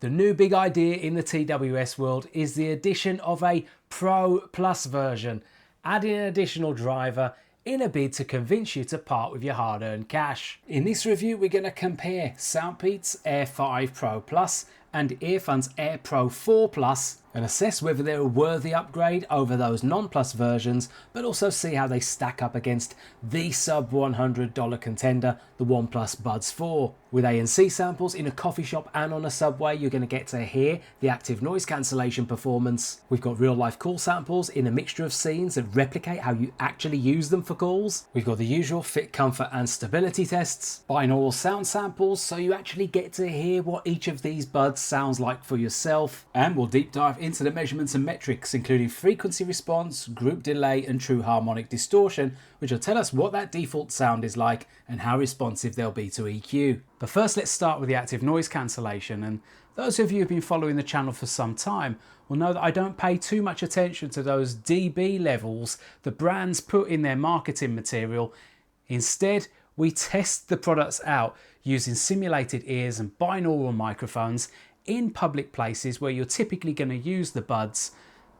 The new big idea in the TWS world is the addition of a Pro Plus version, adding an additional driver in a bid to convince you to part with your hard-earned cash. In this review, we're going to compare SoundPEATS Air5 Pro Plus and Earfun's Air Pro 4 Plus and assess whether they're a worthy upgrade over those non-Plus versions, but also see how they stack up against the sub $100 contender, the OnePlus Buds 4. With ANC samples in a coffee shop and on a subway, you're going to get to hear the active noise cancellation performance. We've got real-life call samples in a mixture of scenes that replicate how you actually use them for calls. We've got the usual fit, comfort and stability tests, binaural sound samples, so you actually get to hear what each of these buds sounds like for yourself, and we'll deep dive into the measurements and metrics, including frequency response, group delay and true harmonic distortion, which will tell us what that default sound is like and how responsive they'll be to EQ. But first, let's start with the active noise cancellation. And those of you who've been following the channel for some time will know that I don't pay too much attention to those dB levels the brands put in their marketing material. Instead, we test the products out using simulated ears and binaural microphones in public places where you're typically going to use the buds,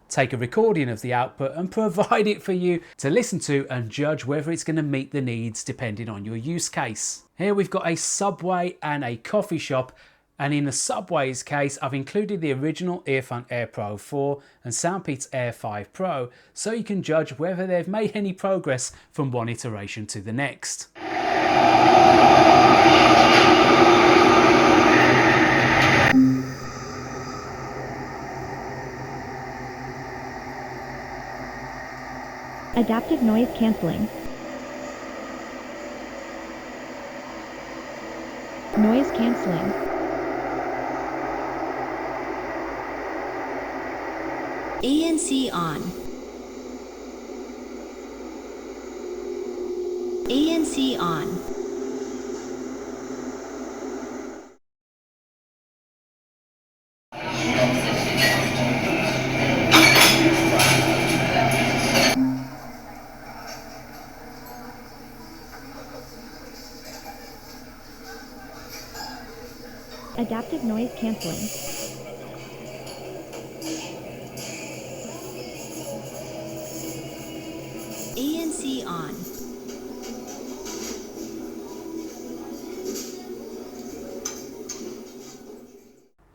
take a recording of the output and provide it for you to listen to and judge whether it's going to meet the needs depending on your use case. Here we've got a subway and a coffee shop, and in the subway's case I've included the original Earfun Air Pro 4 and SoundPEATS Air5 Pro so you can judge whether they've made any progress from one iteration to the next. Adaptive noise cancelling. Noise cancelling. ANC on. ANC on. Adaptive noise cancelling. ANC on.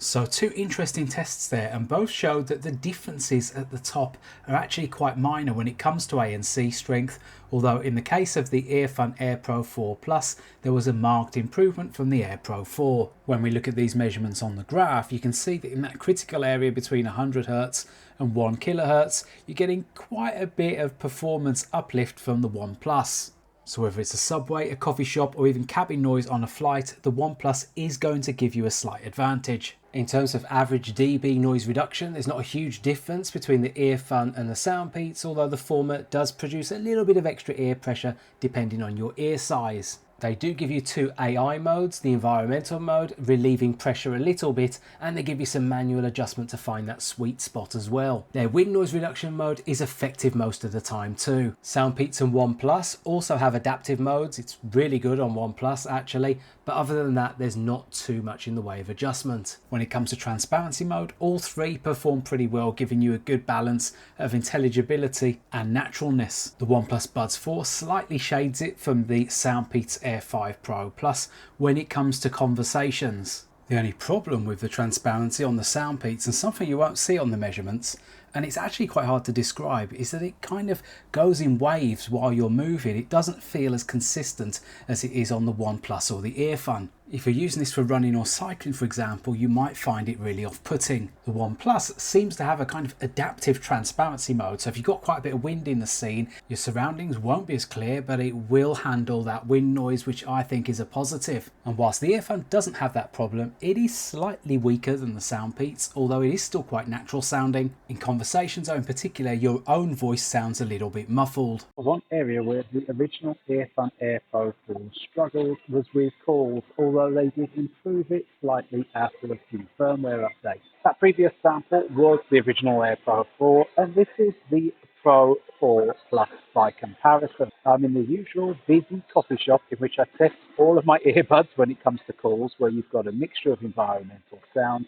So two interesting tests there, and both showed that the differences at the top are actually quite minor when it comes to ANC strength, although in the case of the Earfun Air Pro 4 Plus there was a marked improvement from the Air Pro 4. When we look at these measurements on the graph, you can see that in that critical area between 100 Hz and 1 kHz you're getting quite a bit of performance uplift from the OnePlus. So whether it's a subway, a coffee shop or even cabin noise on a flight, the OnePlus is going to give you a slight advantage. In terms of average dB noise reduction, there's not a huge difference between the Earfun and the SoundPEATS, although the former does produce a little bit of extra ear pressure depending on your ear size. They do give you two AI modes, the environmental mode, relieving pressure a little bit, and they give you some manual adjustment to find that sweet spot as well. Their wind noise reduction mode is effective most of the time too. SoundPEATS and OnePlus also have adaptive modes. It's really good on OnePlus actually, but other than that there's not too much in the way of adjustment. When it comes to transparency mode, all three perform pretty well, giving you a good balance of intelligibility and naturalness. The OnePlus Buds 4 slightly shades it from the SoundPEATS Air5 Pro Plus when it comes to conversations. The only problem with the transparency on the SoundPEATS, and something you won't see on the measurements, and it's actually quite hard to describe, is that it kind of goes in waves while you're moving. It doesn't feel as consistent as it is on the OnePlus or the Earfun. If you're using this for running or cycling, for example, you might find it really off-putting. The OnePlus seems to have a kind of adaptive transparency mode, so if you've got quite a bit of wind in the scene, your surroundings won't be as clear, but it will handle that wind noise, which I think is a positive. And whilst the Earfun doesn't have that problem, it is slightly weaker than the SoundPEATS, although it is still quite natural sounding. In conversations, though, in particular, your own voice sounds a little bit muffled. One area where the original Earfun Air Pro 4 struggled was with calls, although they did improve it slightly after a few firmware updates. That previous sample was the original Air Pro 4, and this is the Pro 4 Plus by comparison. I'm in the usual busy coffee shop in which I test all of my earbuds when it comes to calls, where you've got a mixture of environmental sound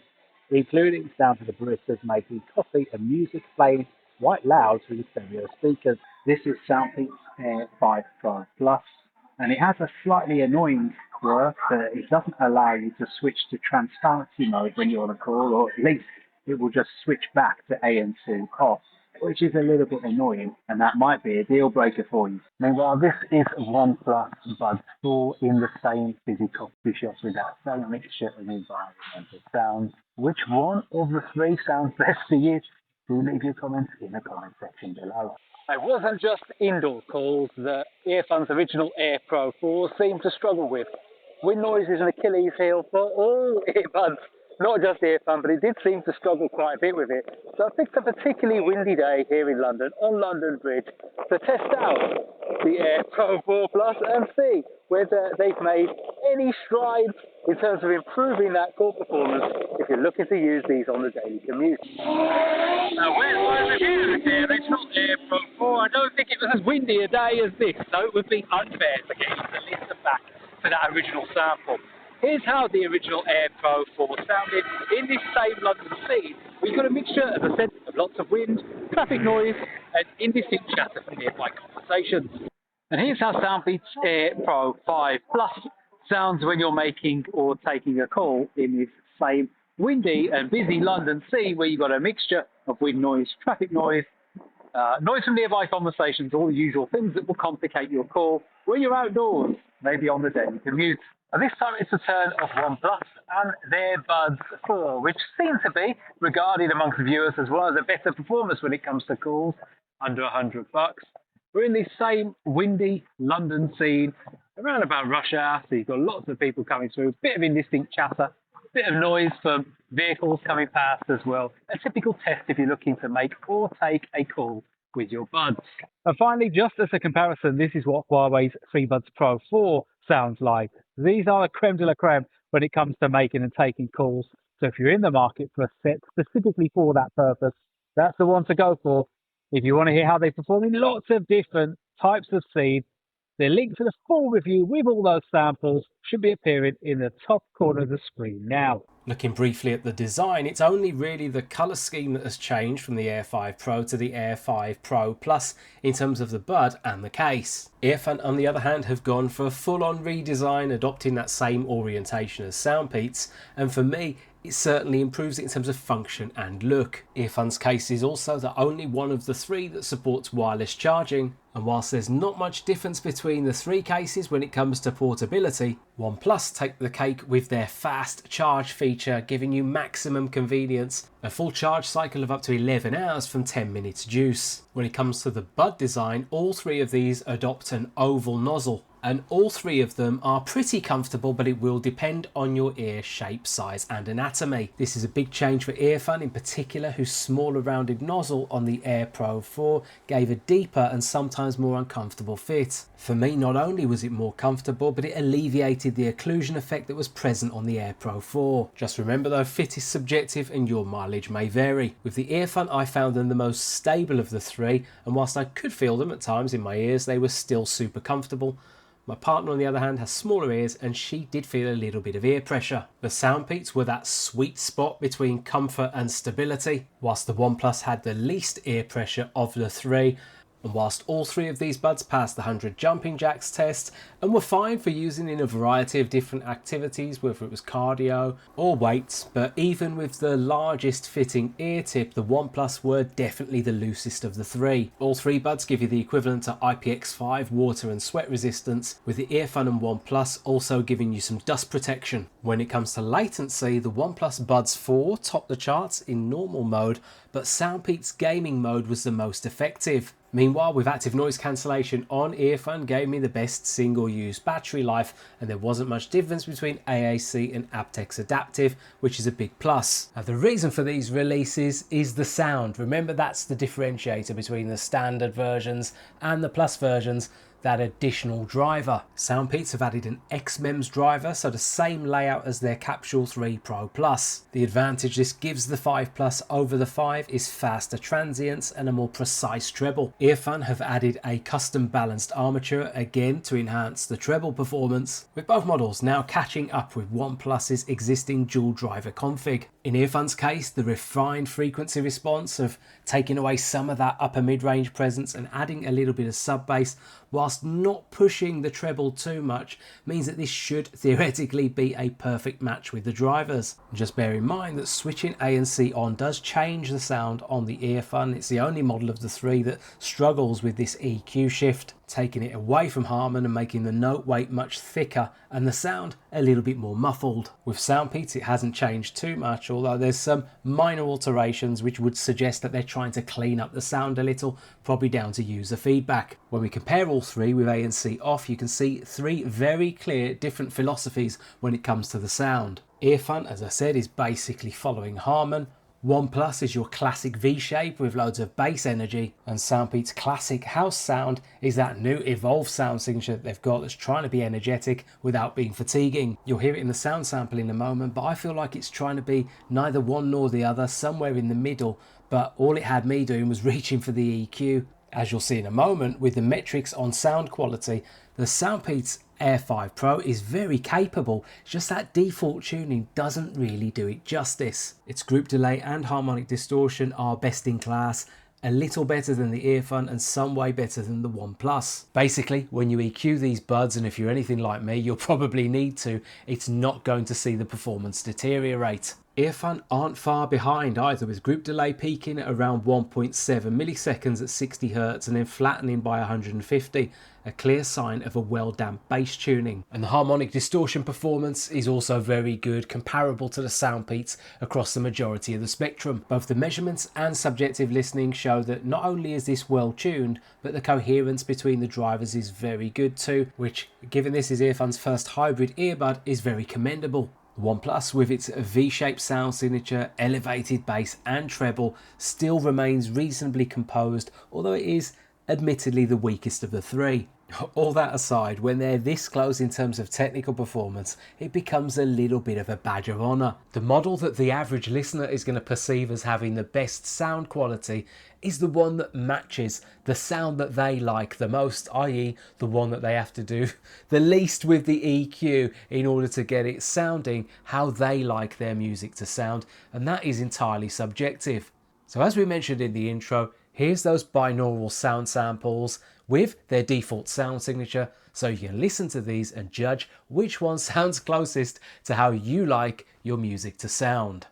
including sounds of the baristas making coffee and music playing quite loud through the stereo speakers. This is SoundPEATS Air5 Pro Plus, and it has a slightly annoying quirk that it doesn't allow you to switch to transparency mode when you're on a call, or at least it will just switch back to ANC off, which is a little bit annoying, and that might be a deal breaker for you. Meanwhile, this is OnePlus Buds 4 in the same physical shot with that same mixture of environmental sounds. Which one of the three sounds best for you? Do leave your comments in the comment section below. It wasn't just indoor calls that Earfun's original Air Pro 4 seemed to struggle with. Wind noise is an Achilles heel for all earbuds, not just Earfun, but it did seem to struggle quite a bit with it. So I picked a particularly windy day here in London, on London Bridge, to test out the Air Pro 4 Plus and see whether they've made any strides in terms of improving that call performance if you're looking to use these on the daily commute. Now, where's my review there? It's not Air Pro 4. I don't think it was as windy a day as this, so it would be unfair to get you to listen back to that original sample. Here's how the original Air Pro 4 sounded in this same London scene. We've got a mixture, as I said, of lots of wind, traffic noise, and indistinct chatter from nearby conversations. And here's how SoundPEATS Air Pro 5 Plus sounds when you're making or taking a call in this same windy and busy London scene, where you've got a mixture of wind noise, traffic noise, noise from nearby conversations, all the usual things that will complicate your call when you're outdoors, maybe on the daily commute. And this time it's the turn of OnePlus and their Buds 4, which seem to be regarded amongst viewers as one of the better performers when it comes to calls under $100. We're in this same windy London scene around about rush hour, so you've got lots of people coming through, a bit of indistinct chatter, a bit of noise from vehicles coming past as well. A typical test if you're looking to make or take a call with your buds. And finally, just as a comparison, this is what Huawei's FreeBuds Pro 4 sounds like. These are the creme de la creme when it comes to making and taking calls. So if you're in the market for a set specifically for that purpose, that's the one to go for. If you want to hear how they perform in lots of different types of seed, the link to the full review with all those samples should be appearing in the top corner of the screen now. Looking briefly at the design, it's only really the colour scheme that has changed from the Air 5 Pro to the Air 5 Pro Plus in terms of the bud and the case. Earfun, on the other hand, have gone for a full-on redesign, adopting that same orientation as SoundPEATS, and for me, it certainly improves it in terms of function and look. Earfun's case is also the only one of the three that supports wireless charging, and whilst there's not much difference between the three cases when it comes to portability, OnePlus take the cake with their fast charge feature, giving you maximum convenience, a full charge cycle of up to 11 hours from 10 minutes juice. When it comes to the bud design, all three of these adopt an oval nozzle, and all three of them are pretty comfortable, but it will depend on your ear shape, size and anatomy. This is a big change for Earfun in particular, whose smaller rounded nozzle on the Air Pro 4 gave a deeper and sometimes more uncomfortable fit. For me, not only was it more comfortable, but it alleviated the occlusion effect that was present on the Air Pro 4. Just remember though, fit is subjective and your mileage may vary. With the Earfun, I found them the most stable of the three, and whilst I could feel them at times in my ears, they were still super comfortable. My partner, on the other hand, has smaller ears and she did feel a little bit of ear pressure. The SoundPEATS were that sweet spot between comfort and stability, whilst the OnePlus had the least ear pressure of the three. And whilst all three of these buds passed the 100 jumping jacks test and were fine for using in a variety of different activities, whether it was cardio or weights, but even with the largest fitting ear tip, the OnePlus were definitely the loosest of the three. All three buds give you the equivalent to IPX5 water and sweat resistance, with the Earfun and OnePlus also giving you some dust protection. When it comes to latency, the OnePlus Buds 4 topped the charts in normal mode, but SoundPEATS gaming mode was the most effective. Meanwhile, with active noise cancellation on, Earfun gave me the best single-use battery life, and there wasn't much difference between AAC and aptX Adaptive, which is a big plus. Now, the reason for these releases is the sound. Remember, that's the differentiator between the standard versions and the Plus versions, that additional driver. SoundPEATS have added an XMEMS driver, so the same layout as their Capsule 3 Pro Plus. The advantage this gives the 5 Plus over the 5 is faster transients and a more precise treble. Earfun have added a custom balanced armature, again to enhance the treble performance, with both models now catching up with OnePlus's existing dual driver config. In Earfun's case, the refined frequency response of taking away some of that upper mid-range presence and adding a little bit of sub-bass whilst not pushing the treble too much means that this should theoretically be a perfect match with the drivers. Just bear in mind that switching ANC on does change the sound on the Earfun. It's the only model of the three that struggles with this EQ shift, taking it away from Harman and making the note weight much thicker and the sound a little bit more muffled. With SoundPEATS it hasn't changed too much, although there's some minor alterations which would suggest that they're trying to clean up the sound a little, probably down to user feedback. When we compare all three with ANC off, you can see three very clear different philosophies when it comes to the sound. Earfun, as I said, is basically following Harman. OnePlus is your classic V-shape with loads of bass energy, and SoundPEATS classic house sound is that new evolved sound signature that they've got that's trying to be energetic without being fatiguing. You'll hear it in the sound sample in a moment, but I feel like it's trying to be neither one nor the other, somewhere in the middle, but all it had me doing was reaching for the EQ. As you'll see in a moment with the metrics on sound quality, the SoundPEATS Air5 Pro is very capable, it's just that default tuning doesn't really do it justice. Its group delay and harmonic distortion are best in class, a little better than the Earfun and some way better than the OnePlus. Basically, when you EQ these buds, and if you're anything like me, you'll probably need to, it's not going to see the performance deteriorate. Earfun aren't far behind either, with group delay peaking at around 1.7 milliseconds at 60 Hz and then flattening by 150, a clear sign of a well-damped bass tuning. And the harmonic distortion performance is also very good, comparable to the SoundPEATS across the majority of the spectrum. Both the measurements and subjective listening show that not only is this well tuned, but the coherence between the drivers is very good too, which, given this is Earfun's first hybrid earbud, is very commendable. OnePlus, with its V-shaped sound signature, elevated bass and treble, still remains reasonably composed, although it is admittedly the weakest of the three. All that aside, when they're this close in terms of technical performance, it becomes a little bit of a badge of honour. The model that the average listener is going to perceive as having the best sound quality is the one that matches the sound that they like the most, i.e. the one that they have to do the least with the EQ in order to get it sounding how they like their music to sound, and that is entirely subjective. So as we mentioned in the intro, here's those binaural sound samples with their default sound signature, so you can listen to these and judge which one sounds closest to how you like your music to sound.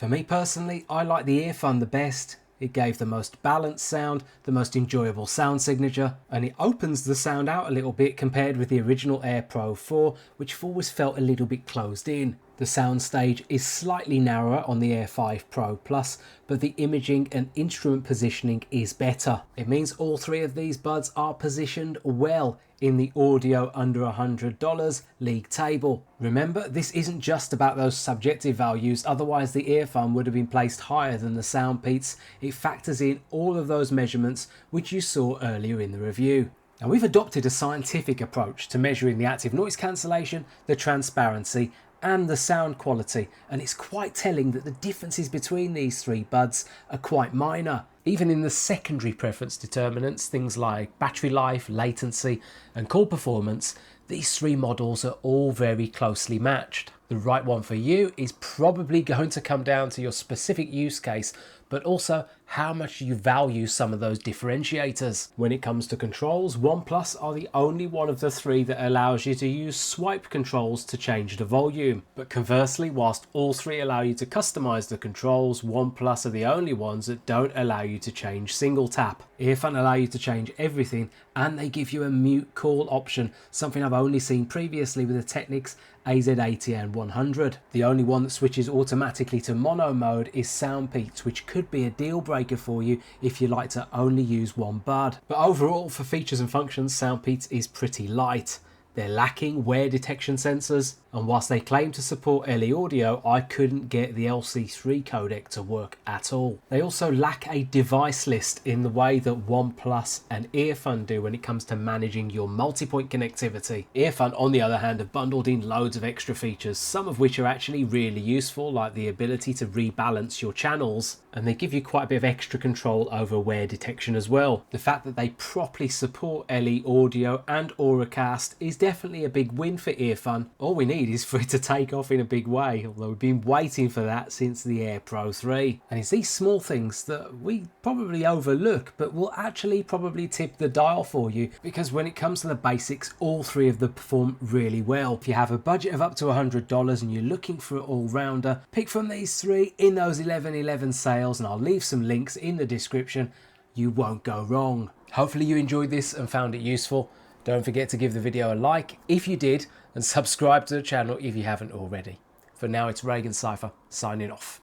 For me personally, I like the Earfun the best. It gave the most balanced sound, the most enjoyable sound signature, and it opens the sound out a little bit compared with the original Air Pro 4, which always felt a little bit closed in. The sound stage is slightly narrower on the Air5 Pro Plus, but the imaging and instrument positioning is better. It means all three of these buds are positioned well in the audio under $100 league table. Remember, this isn't just about those subjective values, otherwise the Earfun would have been placed higher than the SoundPEATS. It factors in all of those measurements which you saw earlier in the review. Now, we've adopted a scientific approach to measuring the active noise cancellation, the transparency and the sound quality, and it's quite telling that the differences between these three buds are quite minor. Even in the secondary preference determinants, things like battery life, latency and call performance, these three models are all very closely matched. The right one for you is probably going to come down to your specific use case, but also how much you value some of those differentiators. When it comes to controls, OnePlus are the only one of the three that allows you to use swipe controls to change the volume. But conversely, whilst all three allow you to customize the controls, OnePlus are the only ones that don't allow you to change single tap. Earfun allow you to change everything, and they give you a mute call option, something I've only seen previously with the Technics AZ80 and 100. The only one that switches automatically to mono mode is SoundPEATS, which could be a deal breaker for you if you like to only use one bud. But overall, for features and functions, SoundPEATS is pretty light. They're lacking wear detection sensors, and whilst they claim to support LE audio, I couldn't get the LC3 codec to work at all. They also lack a device list in the way that OnePlus and Earfun do when it comes to managing your multi-point connectivity. Earfun, on the other hand, have bundled in loads of extra features, some of which are actually really useful, like the ability to rebalance your channels, and they give you quite a bit of extra control over wear detection as well. The fact that they properly support LE audio and Auracast is definitely a big win for Earfun. All we need is for it to take off in a big way, although we've been waiting for that since the Air Pro 3. And it's these small things that we probably overlook, but will actually probably tip the dial for you, because when it comes to the basics, all three of them perform really well. If you have a budget of up to $100 and you're looking for an all-rounder, pick from these three in those 11/11 sales, and I'll leave some links in the description. You won't go wrong. Hopefully you enjoyed this and found it useful. Don't forget to give the video a like if you did, and subscribe to the channel if you haven't already. For now, it's ReganCipher signing off.